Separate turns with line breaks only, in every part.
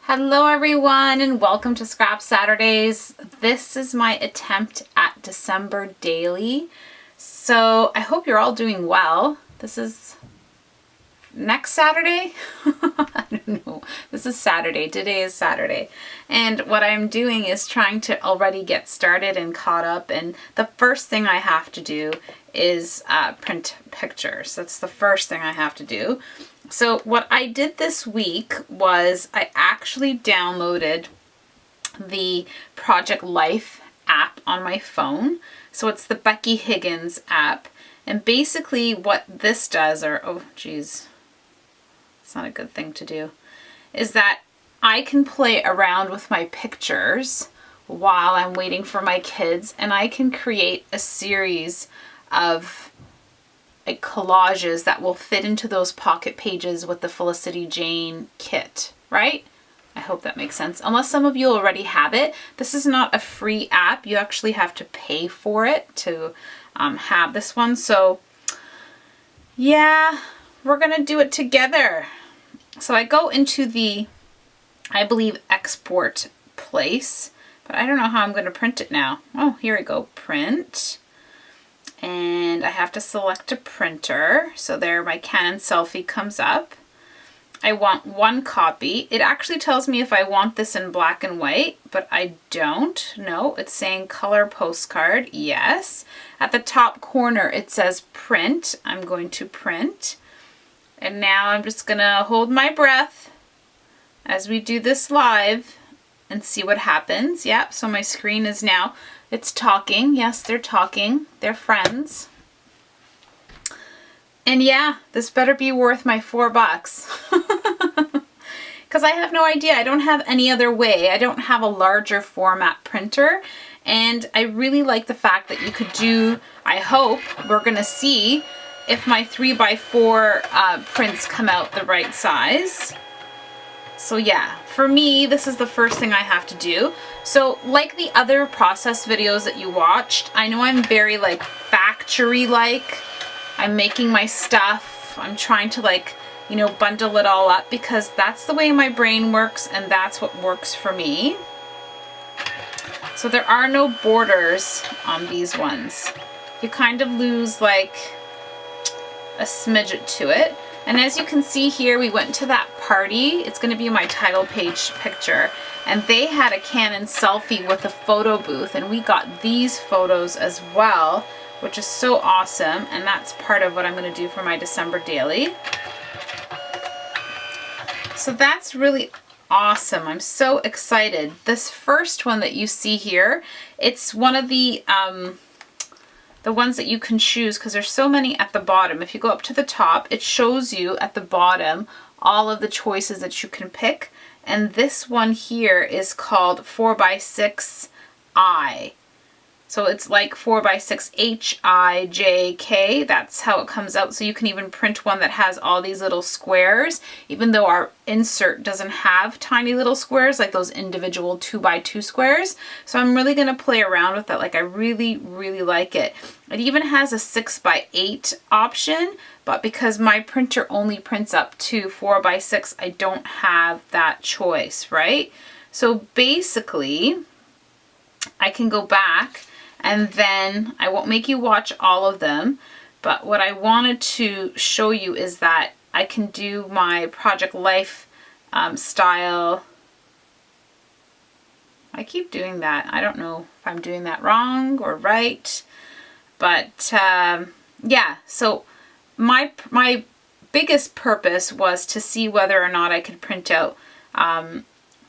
Hello everyone and welcome to Scrap Saturdays. This is my attempt at December daily. So I hope you're all doing well. This is next Saturday? I don't know. This is Saturday. Today is Saturday. And what I'm doing is trying to already get started and caught up. And the first thing I have to do is print pictures. That's the first thing I have to do. So what I did this week was I actually downloaded the Project Life app on my phone. So it's the Becky Higgins app. And basically what this does, oh geez, it's not a good thing to do, is that I can play around with my pictures while I'm waiting for my kids, and I can create a series of collages that will fit into those pocket pages with the Felicity Jane kit, right? I hope that makes sense. Unless some of you already have it. This is not a free app. You actually have to pay for it to have this one. So yeah, we're gonna do it together. So I go into the, I believe, export place, but I don't know how I'm gonna print it now. Oh, here we go, print. And I have to select a printer. So there my Canon selfie comes up. I want one copy. It actually tells me if I want this in black and white, but I don't. No, it's saying color postcard. Yes. At the top corner it says print. I'm going to print. And now I'm just gonna hold my breath as we do this live and see what happens. Yep, so my screen is now, it's talking. Yes, they're talking. They're friends. And yeah, this better be worth my $4. Because I have no idea. I don't have any other way. I don't have a larger format printer. And I really like the fact that you could do, I hope, we're going to see if my 3x4 prints come out the right size. So yeah, for me, this is the first thing I have to do. So like the other process videos that you watched, I know I'm very like factory-like. I'm making my stuff. I'm trying to like, you know, bundle it all up because that's the way my brain works and that's what works for me. So there are no borders on these ones. You kind of lose like a smidget to it. And as you can see here, we went to that party. It's going to be my title page picture. And they had a Canon selfie with a photo booth. And we got these photos as well, which is so awesome. And that's part of what I'm going to do for my December daily. So that's really awesome. I'm so excited. This first one that you see here, it's one of the ones that you can choose because there's so many at the bottom. If you go up to the top, it shows you at the bottom all of the choices that you can pick. And this one here is called 4x6I. So it's like 4x6 HIJK. That's how it comes out. So you can even print one that has all these little squares, even though our insert doesn't have tiny little squares like those individual 2x2 squares. So I'm really going to play around with that. Like I really, really like it. It even has a 6x8 option, but because my printer only prints up to 4x6, I don't have that choice, right? So basically, I can go back and then I won't make you watch all of them, but what I wanted to show you is that I can do my Project Life style. I keep doing that. I don't know if I'm doing that wrong or right, but yeah, so my biggest purpose was to see whether or not I could print out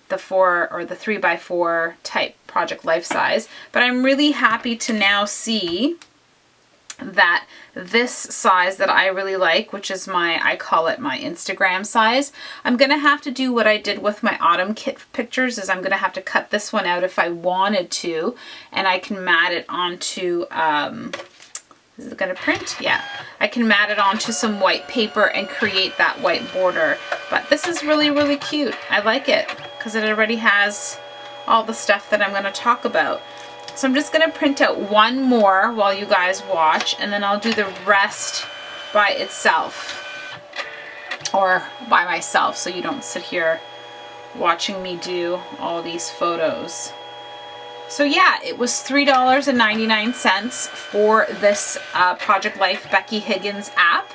the 4 or the 3x4 type Project Life size, but I'm really happy to now see that this size that I really like, which is I call it my Instagram size. I'm gonna have to do what I did with my autumn kit pictures, is I'm gonna have to cut this one out if I wanted to, and I can mat it onto, is it gonna print? Yeah. I can mat it onto some white paper and create that white border. But this is really, really cute. I like it because it already has all the stuff that I'm gonna talk about. So I'm just gonna print out one more while you guys watch, and then I'll do the rest by itself or by myself so you don't sit here watching me do all these photos. So yeah, it was $3.99 for this Project Life Becky Higgins app.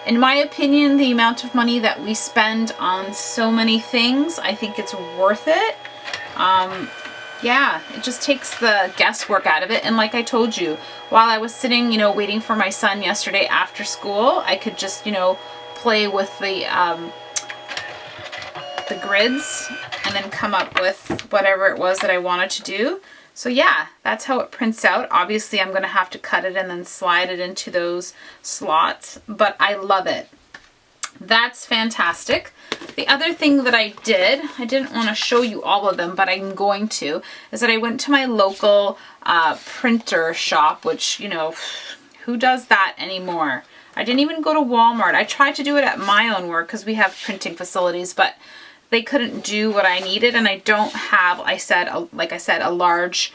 In my opinion, the amount of money that we spend on so many things, I think it's worth it. Yeah, it just takes the guesswork out of it. And like I told you, while I was sitting, you know, waiting for my son yesterday after school, I could just, you know, play with the grids and then come up with whatever it was that I wanted to do. So yeah, that's how it prints out. Obviously, I'm going to have to cut it and then slide it into those slots, but I love it. That's fantastic. The other thing that I didn't want to show you all of them, but I'm going to, is that I went to my local printer shop, which, you know, who does that anymore? I didn't even go to Walmart. I tried to do it at my own work because we have printing facilities, but they couldn't do what I needed, and I don't have, like I said, a large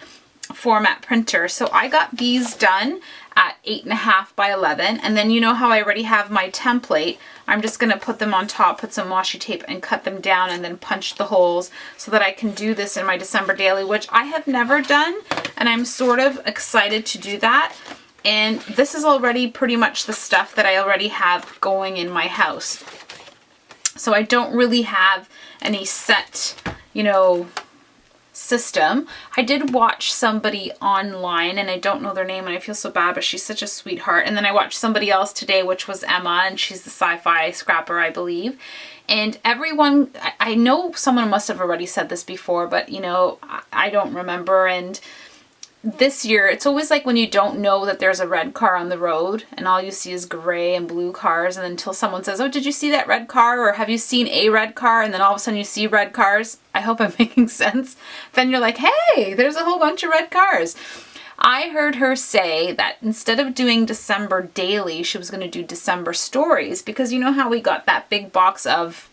format printer. So I got these done at 8.5 by 11, and then you know how I already have my template. I'm just going to put them on top, put some washi tape, and cut them down, and then punch the holes so that I can do this in my December daily, which I have never done, and I'm sort of excited to do that. And this is already pretty much the stuff that I already have going in my house. So I don't really have any set, you know, system. I did watch somebody online, and I don't know their name, and I feel so bad, but she's such a sweetheart. And then I watched somebody else today, which was Emma, and she's the sci-fi scrapper, I believe. And everyone, I know someone must have already said this before, but you know, I don't remember. And this year, it's always like when you don't know that there's a red car on the road and all you see is gray and blue cars, and until someone says, oh, did you see that red car? Or have you seen a red car? And then all of a sudden you see red cars. I hope I'm making sense. Then you're like, hey, there's a whole bunch of red cars. I heard her say that instead of doing December daily, she was going to do December stories, because you know how we got that big box of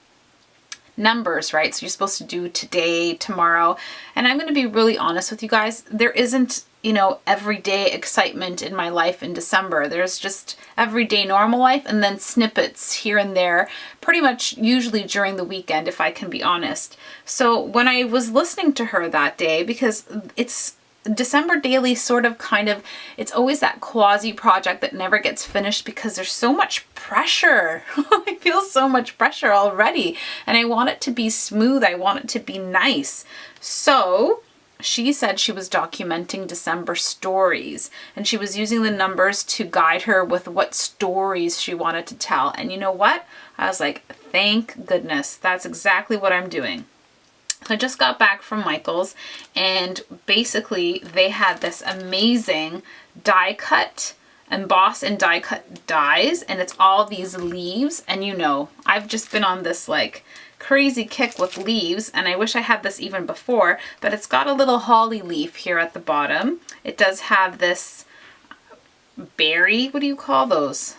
numbers, right? So you're supposed to do today, tomorrow. And I'm going to be really honest with you guys. There isn't, you know, everyday excitement in my life in December. There's just everyday normal life and then snippets here and there, pretty much usually during the weekend, if I can be honest. So when I was listening to her that day, because it's December daily sort of kind of, it's always that quasi project that never gets finished because there's so much pressure. I feel so much pressure already, and I want it to be smooth. I want it to be nice. So she said she was documenting December stories, and she was using the numbers to guide her with what stories she wanted to tell. And you know what? I was like, thank goodness. That's exactly what I'm doing. I just got back from Michael's, and basically they had this amazing die cut, emboss and die cut dies, and it's all these leaves. And you know, I've just been on this like crazy kick with leaves, and I wish I had this even before, but it's got a little holly leaf here at the bottom. It does have this berry, what do you call those?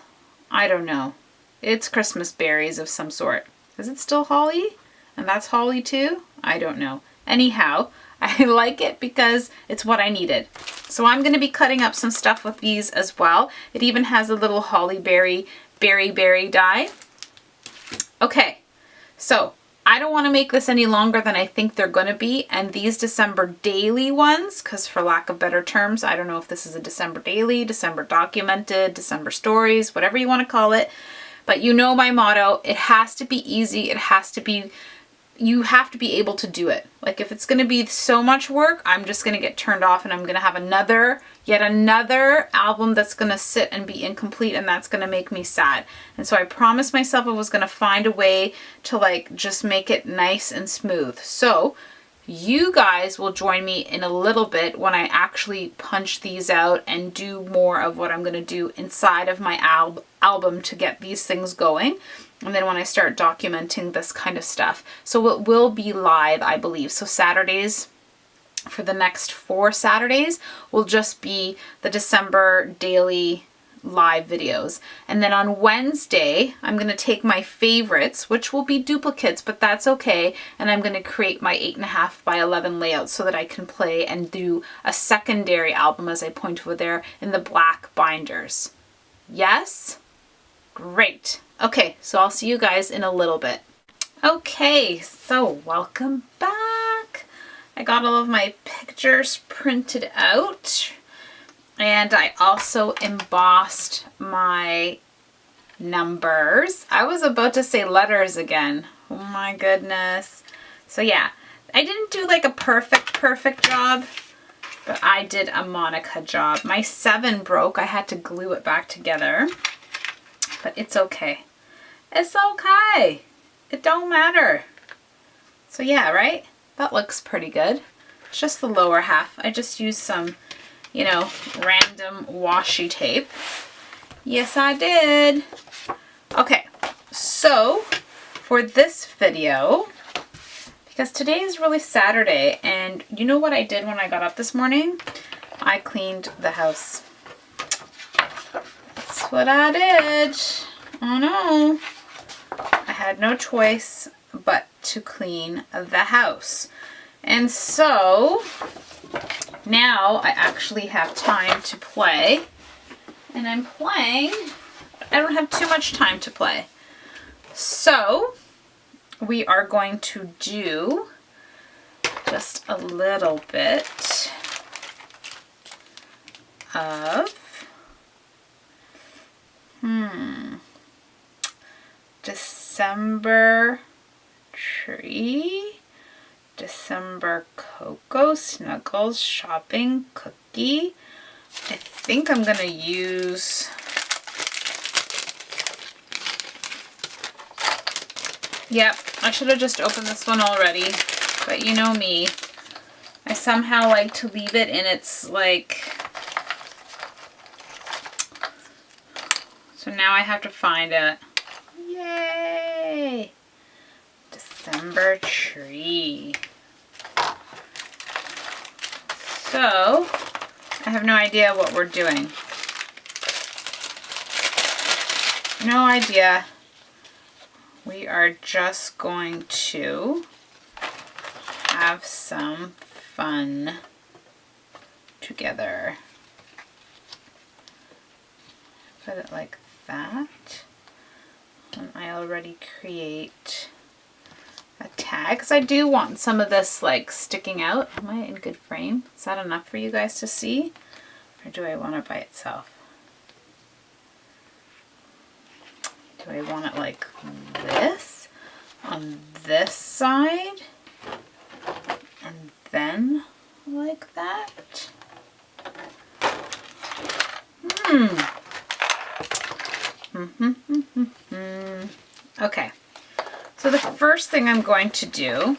I don't know. It's Christmas berries of some sort. Is it still holly? And that's holly too? I don't know. Anyhow, I like it because it's what I needed. So I'm going to be cutting up some stuff with these as well. It even has a little holly berry die. Okay, so I don't want to make this any longer than I think they're going to be. And these December daily ones, because for lack of better terms, I don't know if this is a December daily, December documented, December stories, whatever you want to call it. But you know my motto, it has to be easy. It has to be, you have to be able to do it. Like if it's going to be so much work, I'm just going to get turned off, and I'm going to have yet another album that's going to sit and be incomplete, and that's going to make me sad. And so I promised myself I was going to find a way to like just make it nice and smooth. So you guys will join me in a little bit when I actually punch these out and do more of what I'm going to do inside of my album to get these things going. And then when I start documenting this kind of stuff. So it will be live, I believe. So Saturdays, for the next 4 Saturdays, will just be the December daily live videos. And then on Wednesday, I'm going to take my favorites, which will be duplicates, but that's okay. And I'm going to create my 8.5 by 11 layout so that I can play and do a secondary album, as I point over there, in the black binders. Yes? Great. Okay, so I'll see you guys in a little bit. Okay, so welcome back. I got all of my pictures printed out, and I also embossed my numbers. I was about to say letters again. Oh my goodness. So yeah, I didn't do like a perfect job, but I did a Monica job. My 7 broke. I had to glue it back together, but it's okay. It's okay. It don't matter. So yeah, right? That looks pretty good. It's just the lower half. I just used some, you know, random washi tape. Yes, I did. Okay, so for this video, because today is really Saturday, and you know what I did when I got up this morning? I cleaned the house. That's what I did. Oh no. I had no choice but to clean the house. And so now I actually have time to play. And I'm playing. I don't have too much time to play. So we are going to do just a little bit of December tree, December Cocoa Snuggles shopping cookie. I think I'm gonna use, yep, I should have just opened this one already, but you know me, I somehow like to leave it in its like, so now I have to find it. Yay! December tree. So, I have no idea what we're doing. No idea. We are just going to have some fun together. Put it like that. And I already create a tag, because I do want some of this like sticking out. Am I in good frame? Is that enough for you guys to see? Or do I want it by itself? Do I want it like this on this side? And then like that? Okay, so the first thing I'm going to do,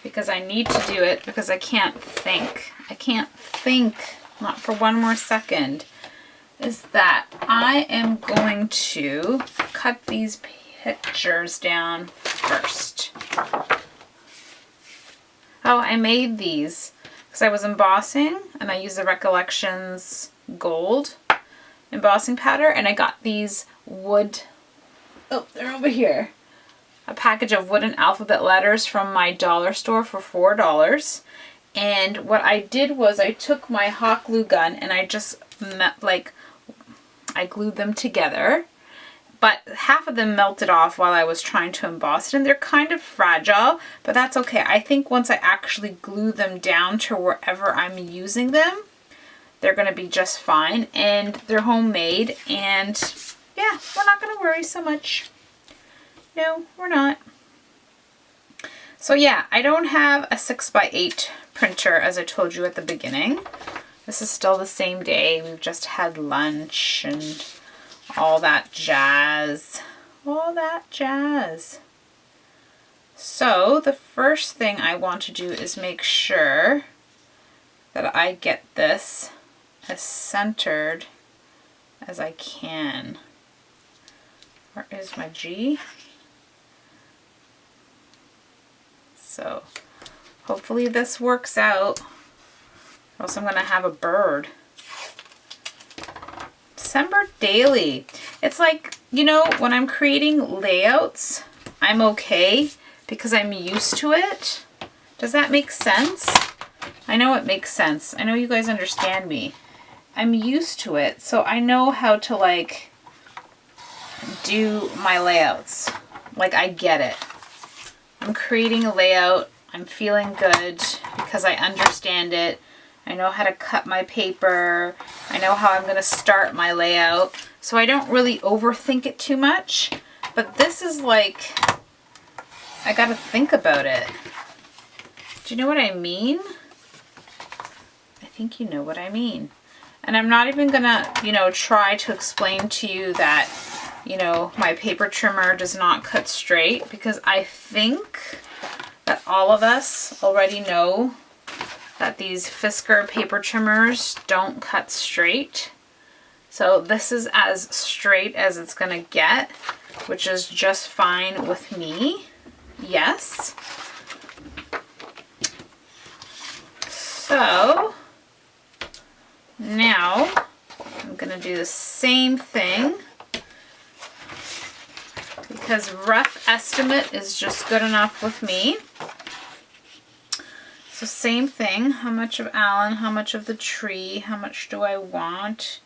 because I need to do it because I can't think, not for one more second, is that I am going to cut these pictures down first. Oh, I made these because I was embossing and I used the Recollections gold embossing powder, and I got these wood, oh, they're over here, a package of wooden alphabet letters from my dollar store for $4. And what I did was I took my hot glue gun and I just I glued them together, but half of them melted off while I was trying to emboss it, and they're kind of fragile, but that's okay. I think once I actually glue them down to wherever I'm using them, they're going to be just fine, and they're homemade, and yeah, we're not going to worry so much. No, we're not. So yeah, I don't have a 6x8 printer as I told you at the beginning. This is still the same day. We've just had lunch and all that jazz. All that jazz. So the first thing I want to do is make sure that I get this as centered as I can. Where is my G? So hopefully this works out, or else I'm gonna have a bird. December daily. It's like, you know, when I'm creating layouts, I'm okay because I'm used to it. Does that make sense? I know it makes sense. I know you guys understand me. I'm used to it, so I know how to like do my layouts. Like, I get it. I'm creating a layout. I'm feeling good because I understand it. I know how to cut my paper. I know how I'm going to start my layout. So I don't really overthink it too much. But this is like, I got to think about it. Do you know what I mean? I think you know what I mean. And I'm not even going to, you know, try to explain to you that, you know, my paper trimmer does not cut straight, because I think that all of us already know that these Fisker paper trimmers don't cut straight. So this is as straight as it's gonna get, which is just fine with me. Yes. So now I'm gonna do the same thing, because rough estimate is just good enough with me. So same thing, how much of Alan, how much of the tree, how much do I want?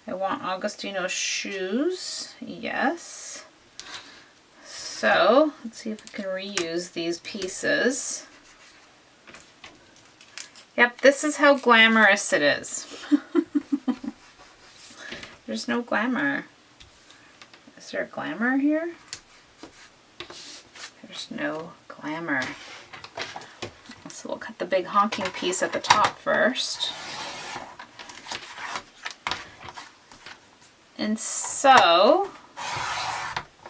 I want Augustino's shoes, yes. So let's see if we can reuse these pieces. Yep, this is how glamorous it is. There's no glamour. Is there a glamour here? There's no glamour. So we'll cut the big honking piece at the top first. And so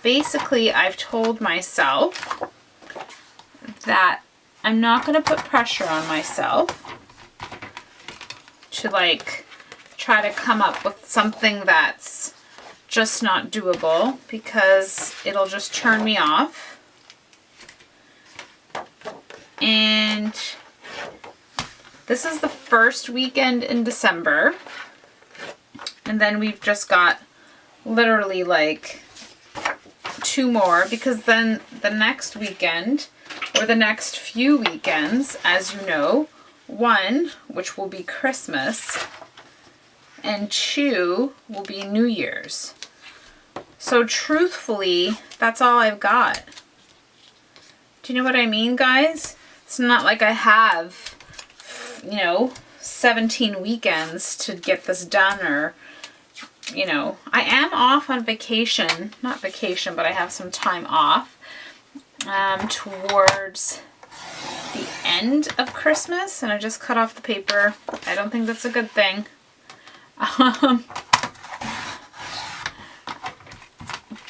basically I've told myself that I'm not going to put pressure on myself to like try to come up with something that's just not doable, because it'll just turn me off. And this is the first weekend in December, and then we've just got literally like 2 more, because then the next weekend, or the next few weekends, as you know, 1, which will be Christmas, and 2 will be New Year's. So truthfully, that's all I've got. Do you know what I mean, guys? It's not like I have, you know, 17 weekends to get this done, or, you know, I am off on vacation. Not vacation, but I have some time off towards the end of Christmas, and I just cut off the paper. I don't think that's a good thing.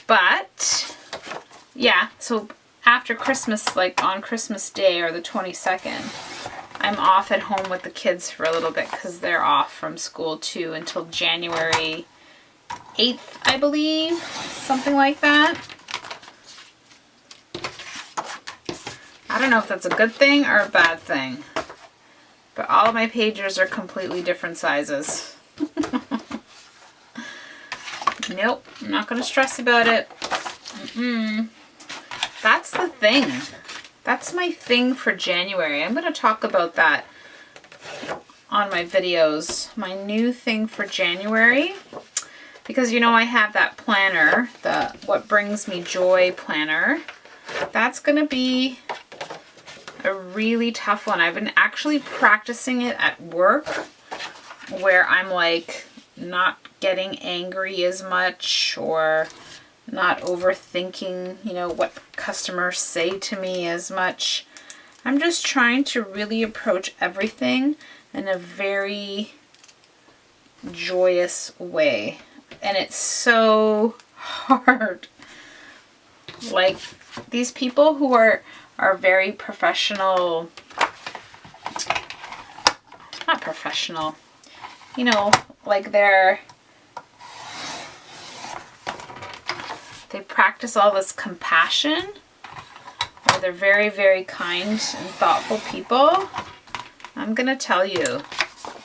But yeah, so after Christmas, like on Christmas Day or the 22nd, I'm off at home with the kids for a little bit, because they're off from school too until January 8th, I believe, something like that. I don't know if that's a good thing or a bad thing, but all of my pages are completely different sizes. Nope, I'm not going to stress about it. That's the thing. That's my thing for January. I'm going to talk about that on my videos. My new thing for January. Because, you know, I have that planner, the What Brings Me Joy planner. That's going to be a really tough one. I've been actually practicing it at work, where I'm like not getting angry as much, or not overthinking, you know, what customers say to me as much. I'm just trying to really approach everything in a very joyous way. And it's so hard. Like, these people who are very professional, not professional, you know, like they practice all this compassion, or they're very, very kind and thoughtful people. I'm gonna tell you,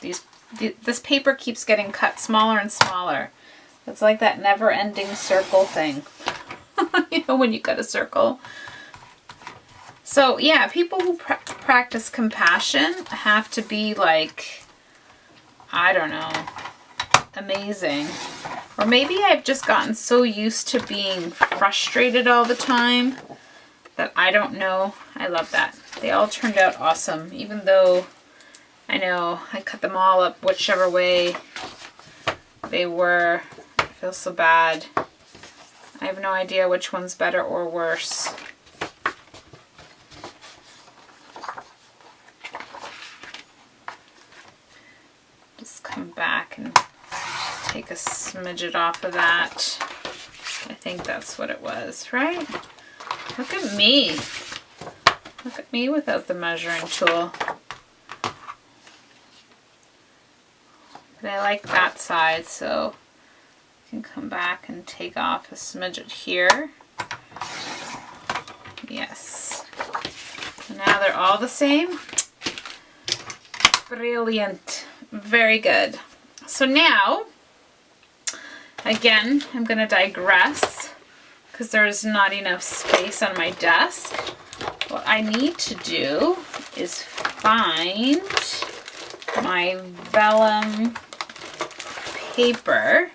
this paper keeps getting cut smaller and smaller. It's like that never-ending circle thing. You know, when you cut a circle. So yeah, people who practice compassion have to be like, I don't know, amazing. Or maybe I've just gotten so used to being frustrated all the time that I don't know I love that. They all turned out awesome, even though I know I cut them all up whichever way they were. I feel so bad. I have no idea which one's better or worse. Just come back and take a smidget off of that. I think that's what it was, right? Look at me. Look at me without the measuring tool. But I like that side, so I can come back and take off a smidget here. Yes. So now they're all the same. Brilliant. Very good. So now, again, I'm going to digress because there's not enough space on my desk. What I need to do is find my vellum paper,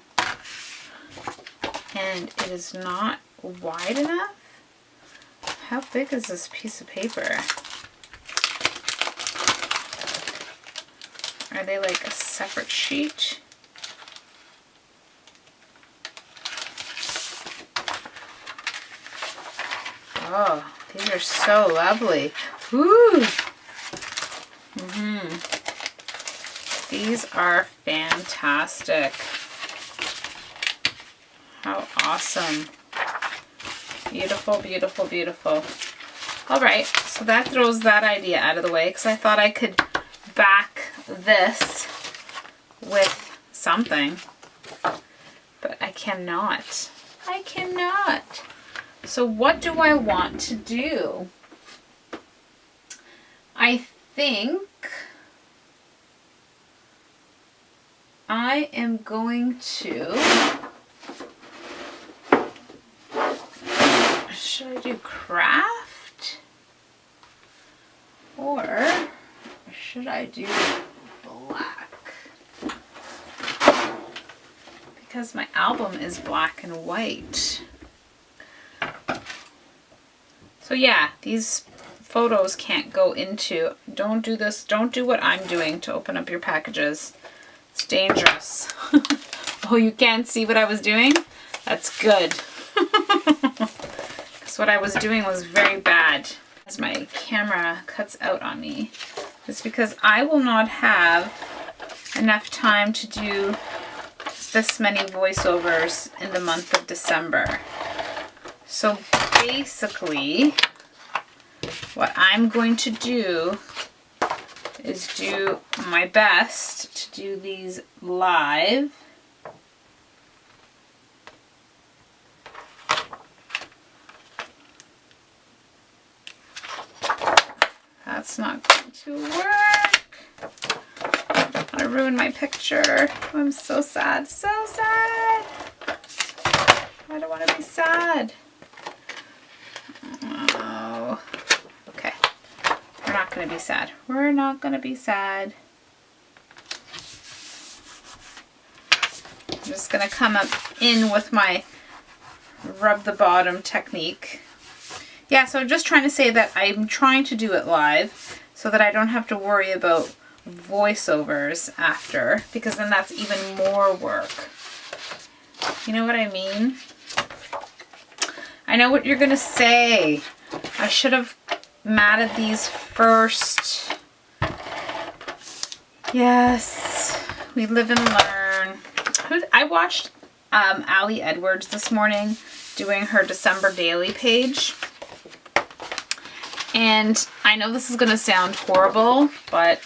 and it is not wide enough. How big is this piece of paper? Are they like a separate sheet? Oh, these are so lovely. Woo! These are fantastic. How awesome. Beautiful, beautiful, beautiful. All right, so that throws that idea out of the way because I thought I could back this with something, but I cannot. I cannot. So what do I want to do? I think I am going to, should I do craft or should I do black? Because my album is black and white. So yeah, these photos can't go into, don't do this, don't do what I'm doing to open up your packages. It's dangerous. Oh, you can't see what I was doing? That's good. Because what I was doing was very bad. As my camera cuts out on me. It's because I will not have enough time to do this many voiceovers in the month of December. So basically, what I'm going to do is do my best to do these live. That's not going to work. I'm gonna ruin my picture. I'm so sad, so sad. I don't want to be sad. Oh, okay. We're not going to be sad. We're not going to be sad. I'm just going to come up in with my rub the bottom technique. Yeah, so I'm just trying to say that I'm trying to do it live so that I don't have to worry about voiceovers after, because then that's even more work. You know what I mean? I know what you're going to say. I should have matted these first. Yes, we live and learn. I watched Ali Edwards this morning doing her December daily page. And I know this is going to sound horrible, but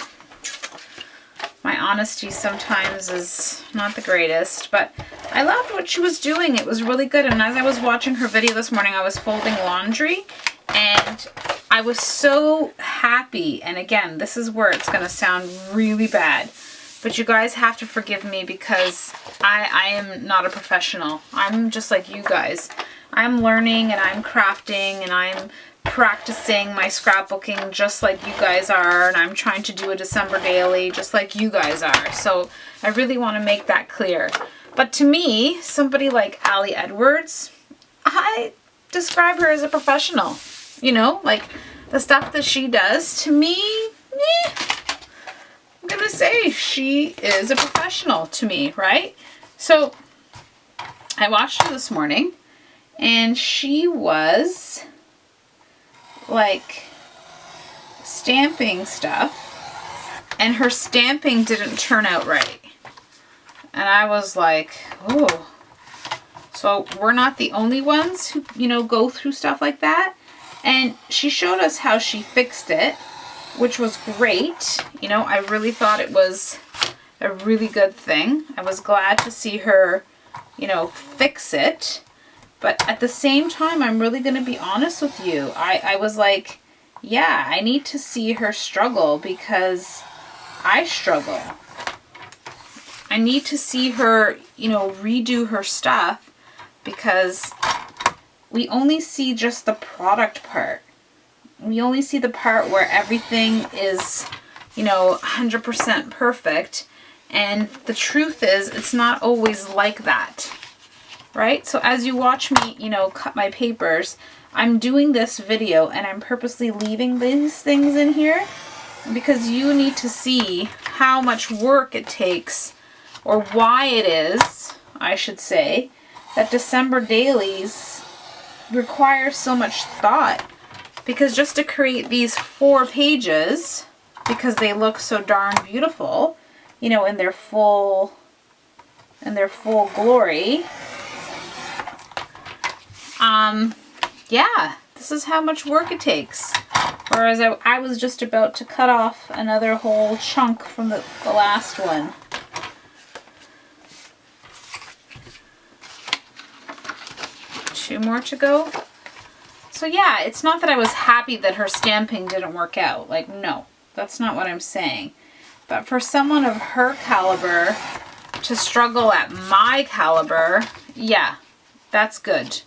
my honesty sometimes is not the greatest. But I loved what she was doing. It was really good. And as I was watching her video this morning, I was folding laundry. And I was so happy. And again, this is where it's going to sound really bad. But you guys have to forgive me because I am not a professional. I'm just like you guys. I'm learning and I'm crafting and I'm practicing my scrapbooking just like you guys are, and I'm trying to do a December daily just like you guys are. So I really want to make that clear. But to me, somebody like Ali Edwards, I describe her as a professional. You know, like the stuff that she does, to me, I'm gonna say she is a professional to me, right? So I watched her this morning and she was like stamping stuff and her stamping didn't turn out right. And I was like, oh, so we're not the only ones who, you know, go through stuff like that. And she showed us how she fixed it, which was great. You know, I really thought it was a really good thing. I was glad to see her, you know, fix it. But at the same time, I'm really going to be honest with you. I was like, yeah, I need to see her struggle because I struggle. I need to see her, you know, redo her stuff because we only see just the product part. We only see the part where everything is, you know, 100% perfect. And the truth is, it's not always like that, right? So as you watch me, you know, cut my papers, I'm doing this video and I'm purposely leaving these things in here because you need to see how much work it takes, or why it is, I should say, that December dailies require so much thought. Because just to create these 4 pages, because they look so darn beautiful, you know, in their full glory, yeah, this is how much work it takes. Whereas I was just about to cut off another whole chunk from the last one. Two more to go. So yeah, it's not that I was happy that her stamping didn't work out. Like, no, that's not what I'm saying. But for someone of her caliber to struggle at my caliber, yeah, that's good.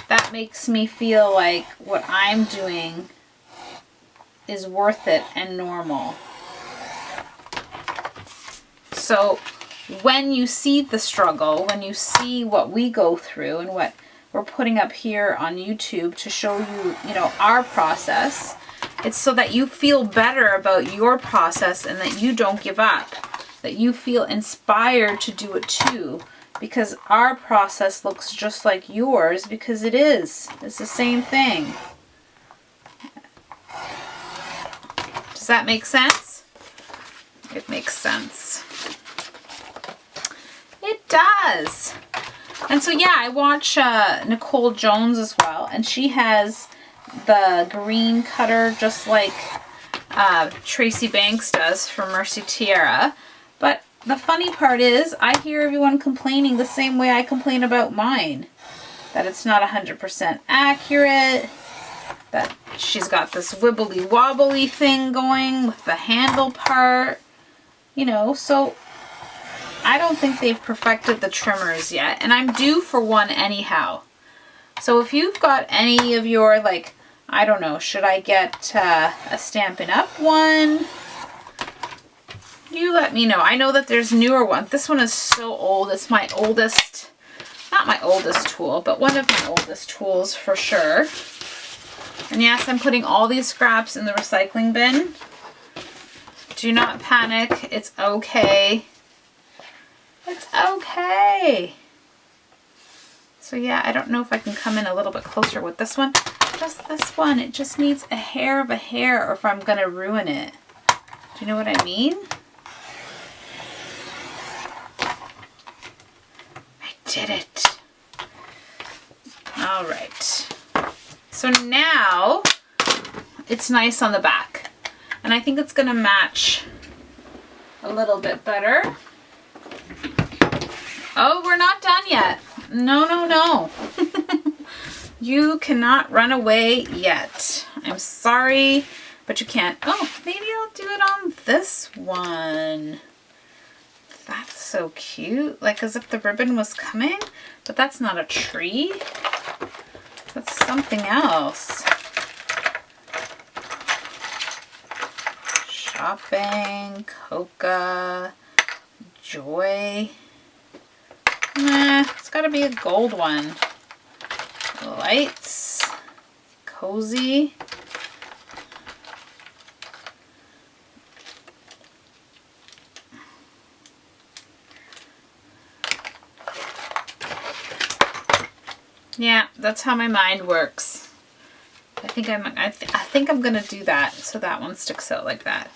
That makes me feel like what I'm doing is worth it and normal. So when you see the struggle, when you see what we go through and what we're putting up here on YouTube to show you, you know, our process, it's so that you feel better about your process and that you don't give up, that you feel inspired to do it too, because our process looks just like yours, because it is. It's the same thing. Does that make sense? It makes sense. It does. And so yeah, I watch Nicole Jones as well, and she has the green cutter just like Tracy Banks does for Mercy Tiara. But the funny part is I hear everyone complaining the same way I complain about mine. That it's not 100% accurate, that she's got this wibbly wobbly thing going with the handle part, you know, so I don't think they've perfected the trimmers yet, and I'm due for one anyhow. So if you've got any of your, like, I don't know, should I get a Stampin' Up! One? You let me know. I know that there's newer ones. This one is so old. It's my oldest, not my oldest tool, but one of my oldest tools for sure. And yes, I'm putting all these scraps in the recycling bin. Do not panic. It's okay. It's okay. So yeah, I don't know if I can come in a little bit closer with this one. Just this one. It just needs a hair of a hair, or if I'm going to ruin it. Do you know what I mean? I did it. All right. So now it's nice on the back. And I think it's going to match a little bit better. Oh, we're not done yet. No, no, no. You cannot run away yet. I'm sorry, but you can't. Oh, maybe I'll do it on this one. That's so cute. Like as if the ribbon was coming, but that's not a tree. That's something else. Shopping, Coca, Joy. Nah, it's gotta be a gold one. Lights, cozy, Yeah, that's how my mind works. I think I'm gonna do that so that one sticks out like that.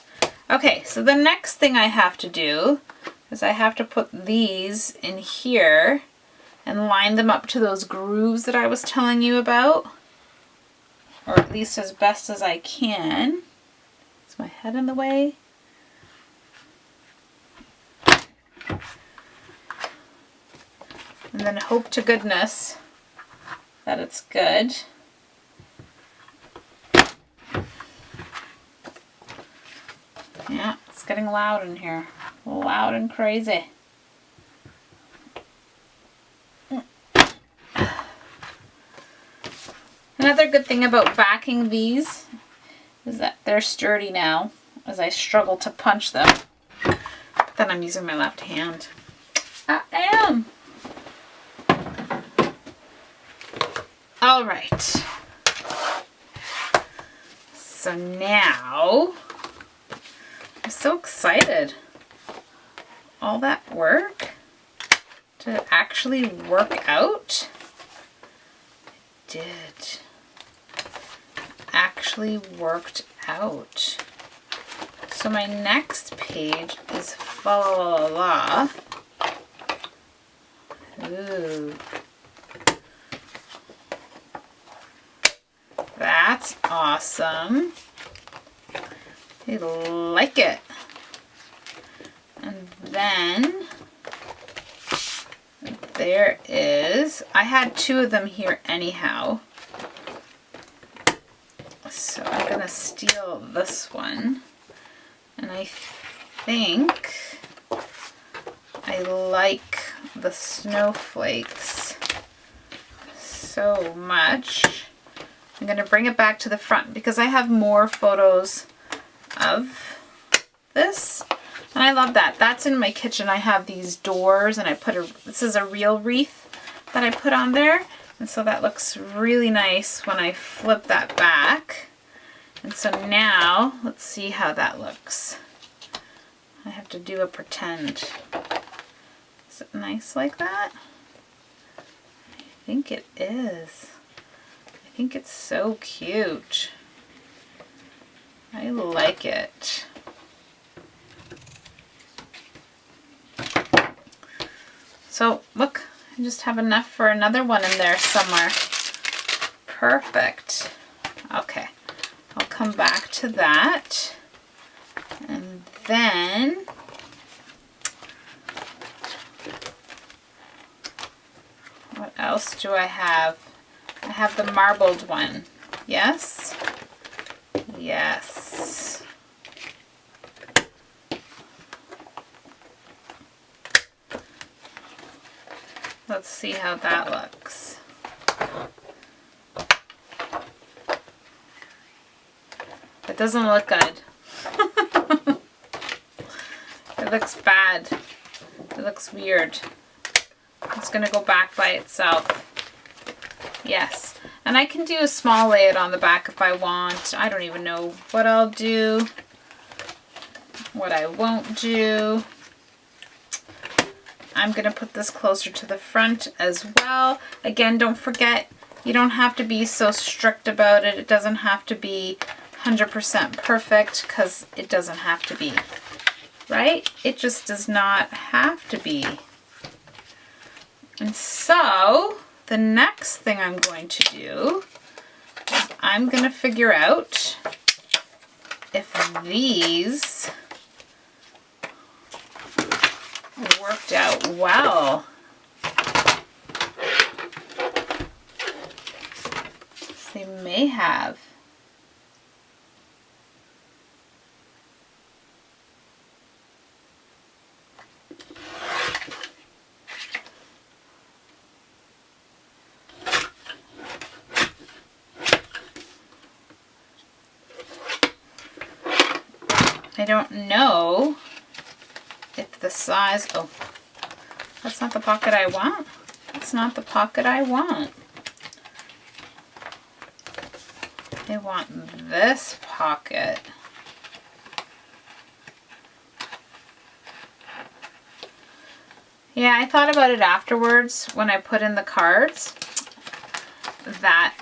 Okay, so the next thing I have to do is I have to put these in here and line them up to those grooves that I was telling you about, or at least as best as I can. Is my head in the way? And then hope to goodness that it's good. Yeah, it's getting loud in here. Loud and crazy. Another good thing about backing these is that they're sturdy now as I struggle to punch them. But then I'm using my left hand. I am. All right. So now, I'm so excited. All that work to actually work out. It did. Actually worked out. So my next page is fa la la la. Ooh. That's awesome. I like it. And then there is, I had two of them here anyhow. So I'm going to steal this one. And I think I like the snowflakes so much. I'm going to bring it back to the front because I have more photos of this. And I love that. That's in my kitchen. I have these doors and I put this is a real wreath that I put on there. And so that looks really nice when I flip that back. And so now, let's see how that looks. I have to do a pretend. Is it nice like that? I think it is. I think it's so cute. I like it. So look, I just have enough for another one in there somewhere. Perfect. Okay, I'll come back to that. And then what else do I have? I have the marbled one. Yes? Yes. Let's see how that looks. It doesn't look good. It looks bad. It looks weird. It's going to go back by itself. Yes. And I can do a small layout on the back if I want. I don't even know what I'll do, what I won't do. I'm going to put this closer to the front as well. Again, don't forget, you don't have to be so strict about it. It doesn't have to be 100% perfect because it doesn't have to be, right? It just does not have to be. And so the next thing I'm going to do is I'm going to figure out if these worked out well. They may have. I don't know if the size, oh, that's not the pocket I want. That's not the pocket I want. I want this pocket. Yeah, I thought about it afterwards when I put in the cards. that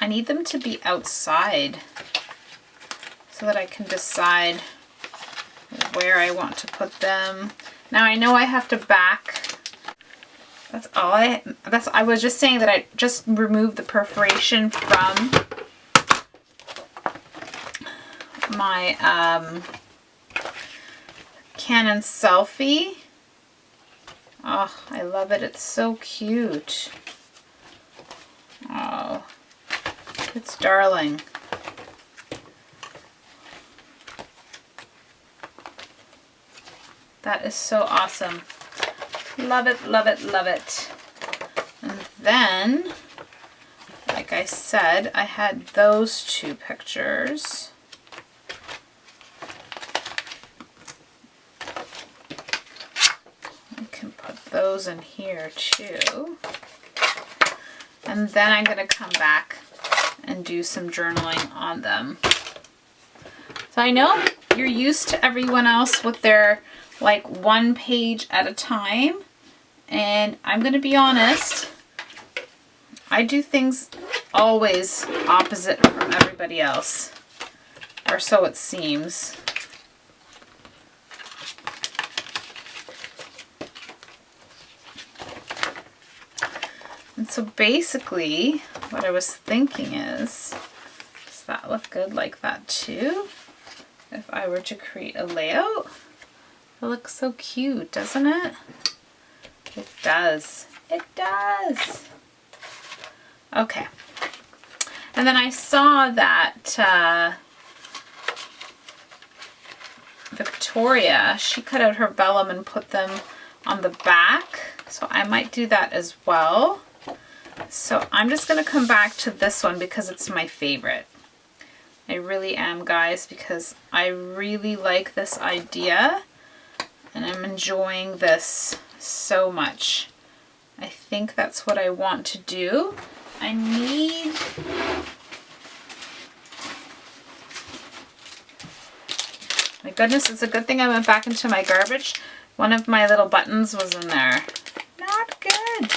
I need them to be outside so that I can decide where I want to put them. Now I know I have to back. I was just saying that I just removed the perforation from my Canon selfie. Oh, I love it. It's so cute. Oh, it's darling. That is so awesome. Love it, love it, love it. And then, like I said, I had those two pictures. I can put those in here too. And then I'm going to come back and do some journaling on them. So I know you're used to everyone else with their like one page at a time. And I'm going to be honest, I do things always opposite from everybody else. Or so it seems. And so basically, what I was thinking is, does that look good like that too? If I were to create a layout, it looks so cute, doesn't it? It does. It does. Okay. And then I saw that Victoria, she cut out her vellum and put them on the back. So I might do that as well. So I'm just going to come back to this one because it's my favorite. I really am, guys, because I really like this idea and I'm enjoying this so much. I think that's what I want to do. I need... My goodness, it's a good thing I went back into my garbage. One of my little buttons was in there. Not good.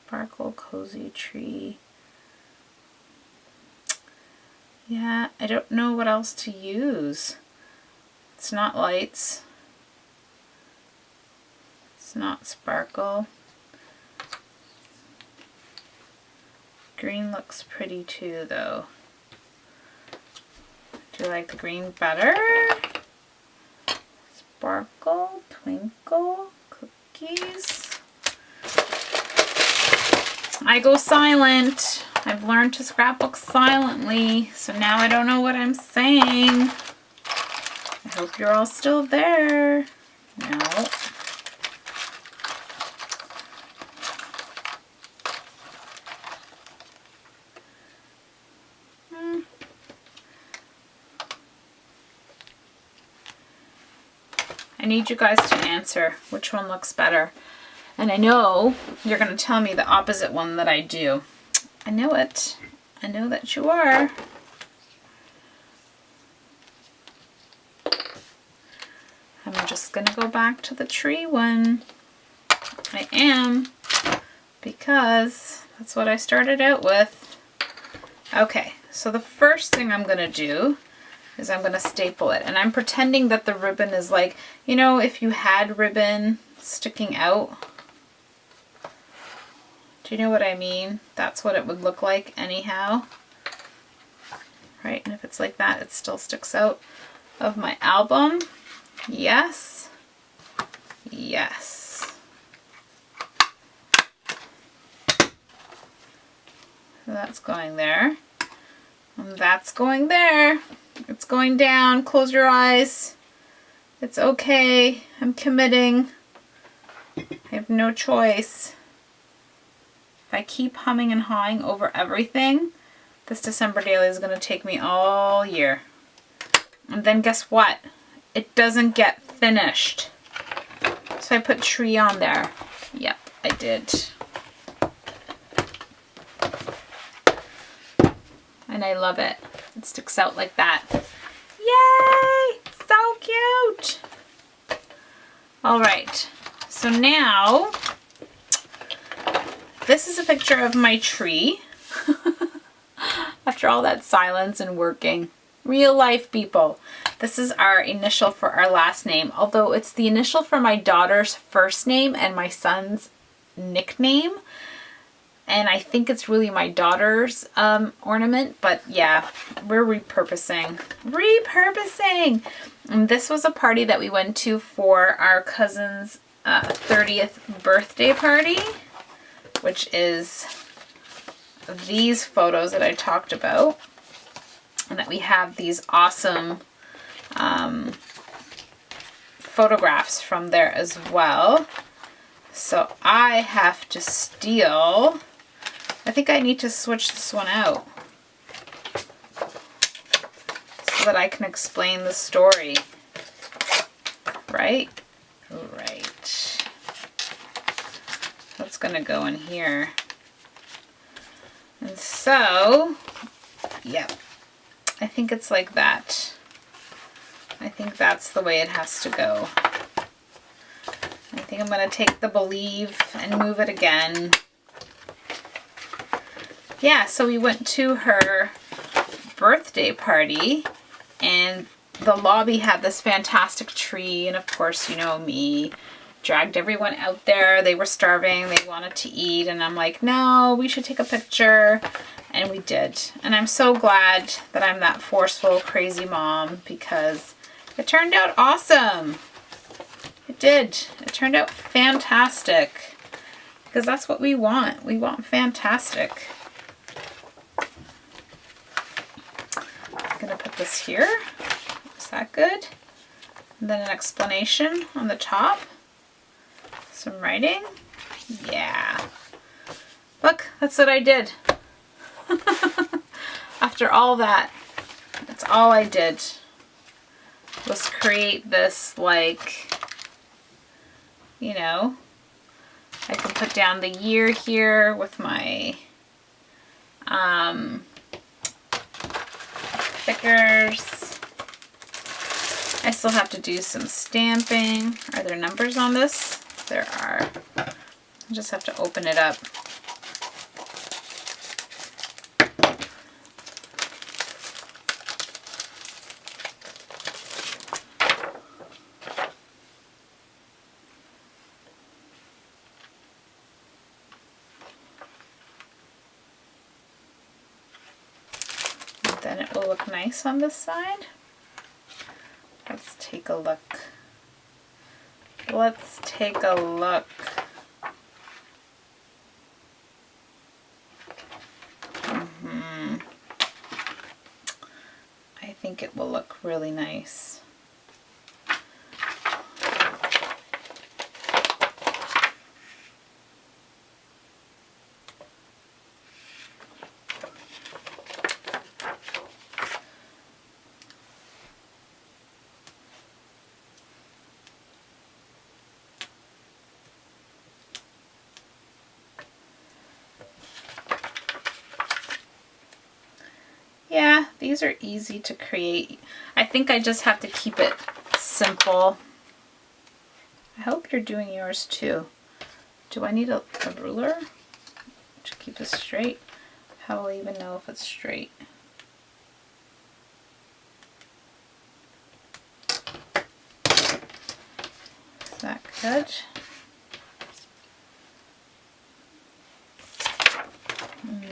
Sparkle cozy tree. Yeah, I don't know what else to use. It's not lights. It's not sparkle. Green looks pretty too, though. Do you like the green better? Sparkle, twinkle, cookies. I go silent. I've learned to scrapbook silently, so now I don't know what I'm saying. I hope you're all still there. No. I need you guys to answer which one looks better. And I know you're going to tell me the opposite one that I do. I know it. I know that you are. I'm just going to go back to the tree one. I am, because that's what I started out with. Okay, so the first thing I'm going to do is I'm going to staple it. And I'm pretending that the ribbon is like, you know, if you had ribbon sticking out. Do you know what I mean? That's what it would look like anyhow. Right, and if it's like that, it still sticks out of my album. Yes. Yes. So that's going there. And that's going there. It's going down. Close your eyes. It's okay. I'm committing. I have no choice. If I keep humming and hawing over everything, this December daily is going to take me all year. And then guess what? It doesn't get finished. So I put tree on there. Yep, I did. And I love it. It sticks out like that. Yay! So cute! All right. So now, this is a picture of my tree. After all that silence and working. Real life, people. This is our initial for our last name, although it's the initial for my daughter's first name and my son's nickname. And I think it's really my daughter's ornament, but yeah, we're repurposing. And this was a party that we went to for our cousin's 30th birthday party, which is these photos that I talked about. And that we have these awesome photographs from there as well. So I have to steal. I think I need to switch this one out so that I can explain the story. Right? Right. That's gonna go in here. And so, yep. I think it's like that. I think that's the way it has to go. I think I'm going to take the believe and move it again. Yeah, so we went to her birthday party and the lobby had this fantastic tree, and of course, you know me, dragged everyone out there. They were starving, they wanted to eat, and I'm like, no, we should take a picture. And we did. And I'm so glad that I'm that forceful, crazy mom, because it turned out awesome. It did. It turned out fantastic. Because that's what we want. We want fantastic. I'm going to put this here. Is that good? And then an explanation on the top. Some writing. Yeah. Look, that's what I did. After all that, that's all I did was create this, like, you know, I can put down the year here with my stickers. I still have to do some stamping. Are there numbers on this? There are. I just have to open it up. Then it will look nice on this side. Let's take a look. Let's take a look. I think it will look really nice. Yeah, these are easy to create. I think I just have to keep it simple. I hope you're doing yours too. Do I need a ruler to keep this straight? How will I even know if it's straight? Is that good?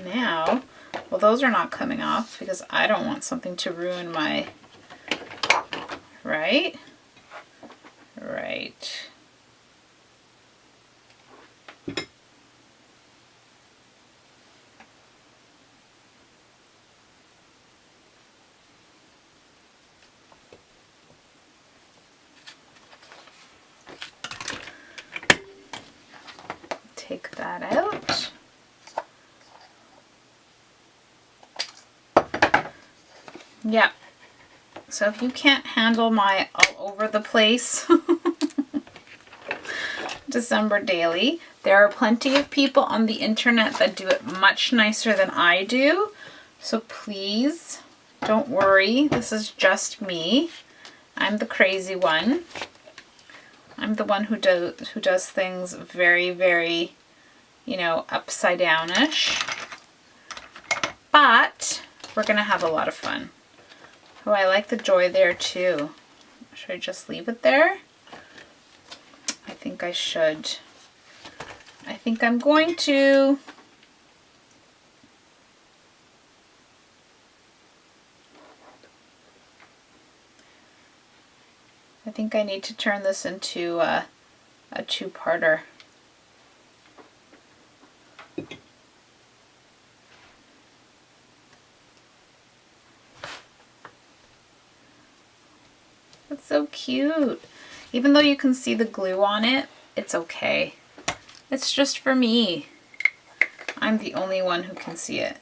Now, well, those are not coming off because I don't want something to ruin my, right? Right. Take that out. Yep. So if you can't handle my all over the place December daily, there are plenty of people on the internet that do it much nicer than I do. So please don't worry. This is just me. I'm the crazy one. I'm the one who does things very, very, you know, upside down-ish. But we're gonna have a lot of fun. Oh, I like the joy there too. Should I just leave it there? I think I should. I think I'm going to. I think I need to turn this into a two-parter. That's so cute. Even though you can see the glue on it, it's okay. It's just for me. I'm the only one who can see it.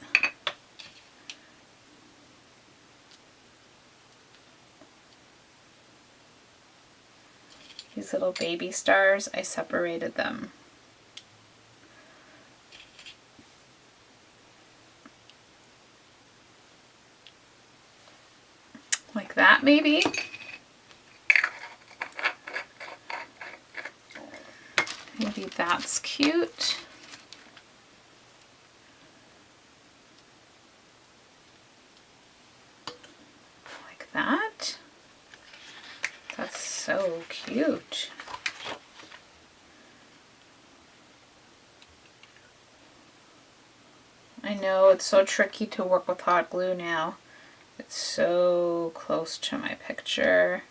These little baby stars, I separated them. Like that, maybe? Maybe that's cute. Like that. That's so cute. I know it's so tricky to work with hot glue now. It's so close to my picture.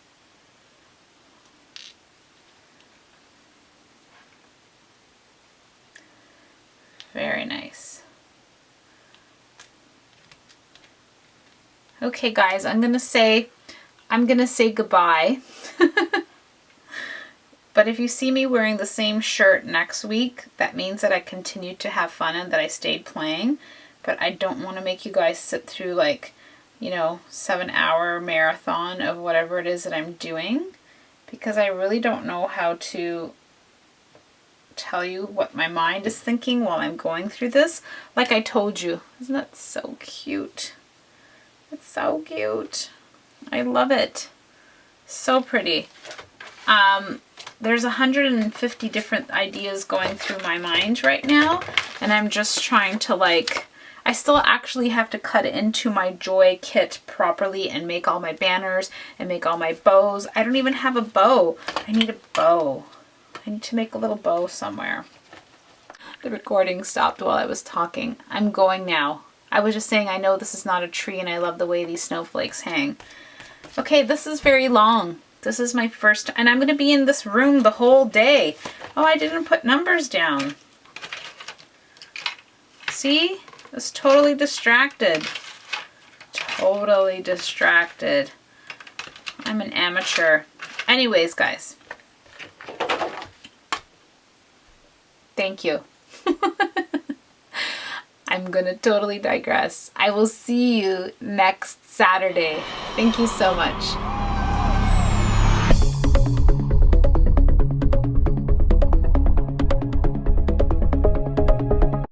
Very nice. Okay guys, I'm gonna say goodbye. But if you see me wearing the same shirt next week, that means that I continued to have fun and that I stayed playing. But I don't want to make you guys sit through like, you know, 7-hour marathon of whatever it is that I'm doing, because I really don't know how to tell you what my mind is thinking while I'm going through this. Like I told you, isn't that so cute? It's so cute. I love it. So pretty. There's 150 different ideas going through my mind right now, and I'm just trying to like, I still actually have to cut into my Joy kit properly and make all my banners and make all my bows. I don't even have a bow. I need a bow. I need to make a little bow somewhere. The recording stopped while I was talking. I'm going now. I was just saying I know this is not a tree and I love the way these snowflakes hang. Okay, this is very long. This is my first, and I'm going to be in this room the whole day. Oh, I didn't put numbers down. See? I was totally distracted. Totally distracted. I'm an amateur. Anyways, guys. Thank you. I'm going to totally digress. I will see you next Saturday. Thank you so much.